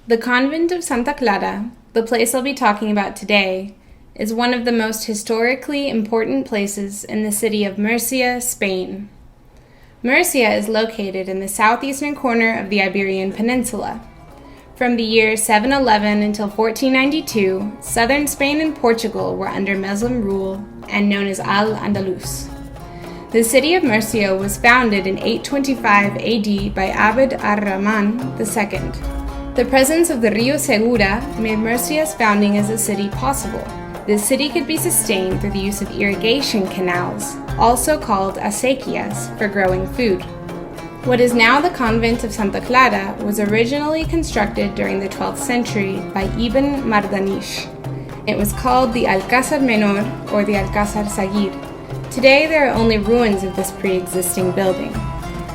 The convent of Santa Clara, the place I'll be talking about today, is one of the most historically important places in the city of Murcia, Spain. Murcia is located in the southeastern corner of the Iberian Peninsula. From the year 711 until 1492, southern Spain and Portugal were under Muslim rule and known as Al-Andalus. The city of Murcia was founded in 825 AD by Abd ar-Rahman II. The presence of the Rio Segura made Murcia's founding as a city possible. The city could be sustained through the use of irrigation canals, also called acequias, for growing food. What is now the convent of Santa Clara was originally constructed during the 12th century by Ibn Mardanish. It was called the Alcázar Menor or the Alcázar Saghir. Today there are only ruins of this pre-existing building.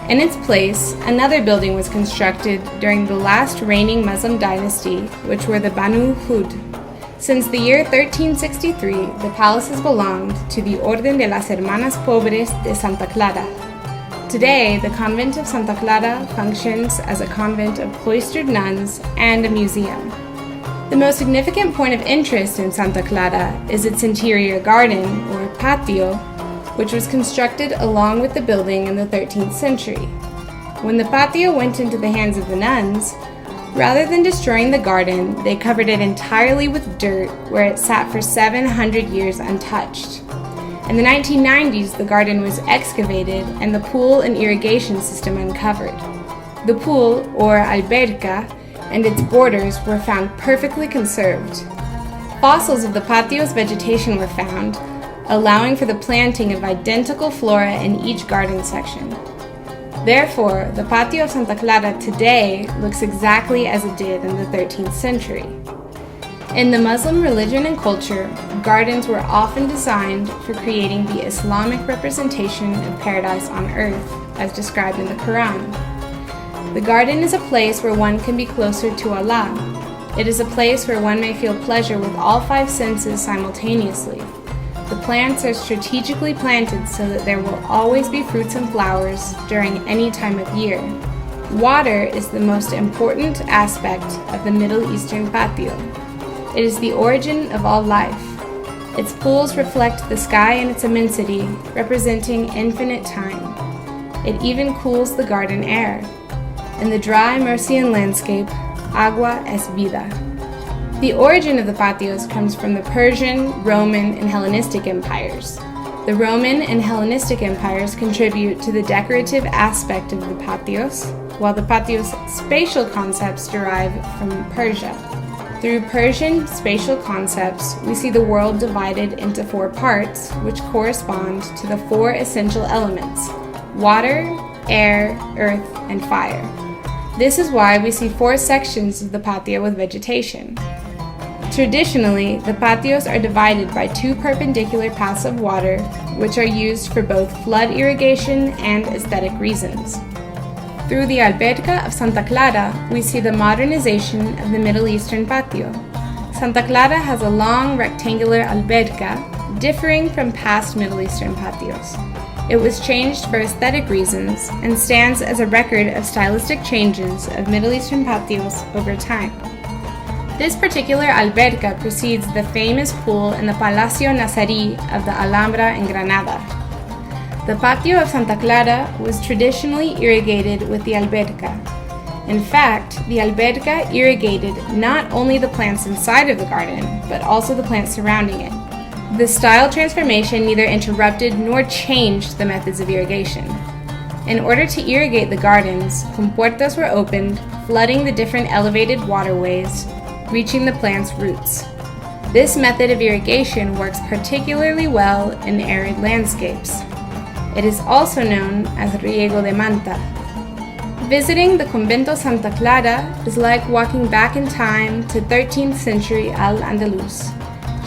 In its place, another building was constructed during the last reigning Muslim dynasty, which were the Banu Hud. Since the year 1363, the palaces belonged to the Orden de las Hermanas Pobres de Santa Clara. Today, the convent of Santa Clara functions as a convent of cloistered nuns and a museum. The most significant point of interest in Santa Clara is its interior garden, or patio, which was constructed along with the building in the 13th century. When the patio went into the hands of the nuns, rather than destroying the garden, they covered it entirely with dirt, where it sat for 700 years untouched. In the 1990s, the garden was excavated and the pool and irrigation system uncovered. The pool, or alberca, and its borders were found perfectly conserved. Fossils of the patio's vegetation were found, allowing for the planting of identical flora in each garden section. Therefore, the patio of Santa Clara today looks exactly as it did in the 13th century. In the Muslim religion and culture, gardens were often designed for creating the Islamic representation of paradise on earth, as described in the Quran. The garden is a place where one can be closer to Allah. It is a place where one may feel pleasure with all five senses simultaneously. The plants are strategically planted so that there will always be fruits and flowers during any time of year. Water is the most important aspect of the Middle Eastern patio. It is the origin of all life. Its pools reflect the sky in its immensity, representing infinite time. It even cools the garden air. In the dry Murcian landscape, agua es vida. The origin of the patios comes from the Persian, Roman, and Hellenistic empires. The Roman and Hellenistic empires contribute to the decorative aspect of the patios, while the patios' spatial concepts derive from Persia. Through Persian spatial concepts, we see the world divided into four parts, which correspond to the four essential elements: water, air, earth, and fire. This is why we see four sections of the patio with vegetation. Traditionally, the patios are divided by two perpendicular paths of water, which are used for both flood irrigation and aesthetic reasons. Through the alberca of Santa Clara, we see the modernization of the Middle Eastern patio. Santa Clara has a long rectangular alberca, differing from past Middle Eastern patios. It was changed for aesthetic reasons and stands as a record of stylistic changes of Middle Eastern patios over time. This particular alberca precedes the famous pool in the Palacio Nazarí of the Alhambra in Granada. The patio of Santa Clara was traditionally irrigated with the alberca. In fact, the alberca irrigated not only the plants inside of the garden, but also the plants surrounding it. The style transformation neither interrupted nor changed the methods of irrigation. In order to irrigate the gardens, compuertas were opened, flooding the different elevated waterways, reaching the plant's roots. This method of irrigation works particularly well in arid landscapes. It is also known as riego de manta. Visiting the Convento Santa Clara is like walking back in time to 13th century Al-Andalus.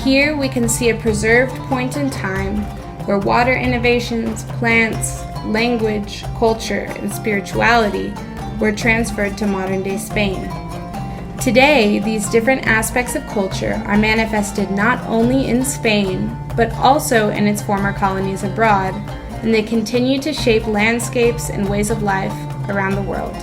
Here we can see a preserved point in time where water innovations, plants, language, culture, and spirituality were transferred to modern-day Spain. Today, these different aspects of culture are manifested not only in Spain, but also in its former colonies abroad, and they continue to shape landscapes and ways of life around the world.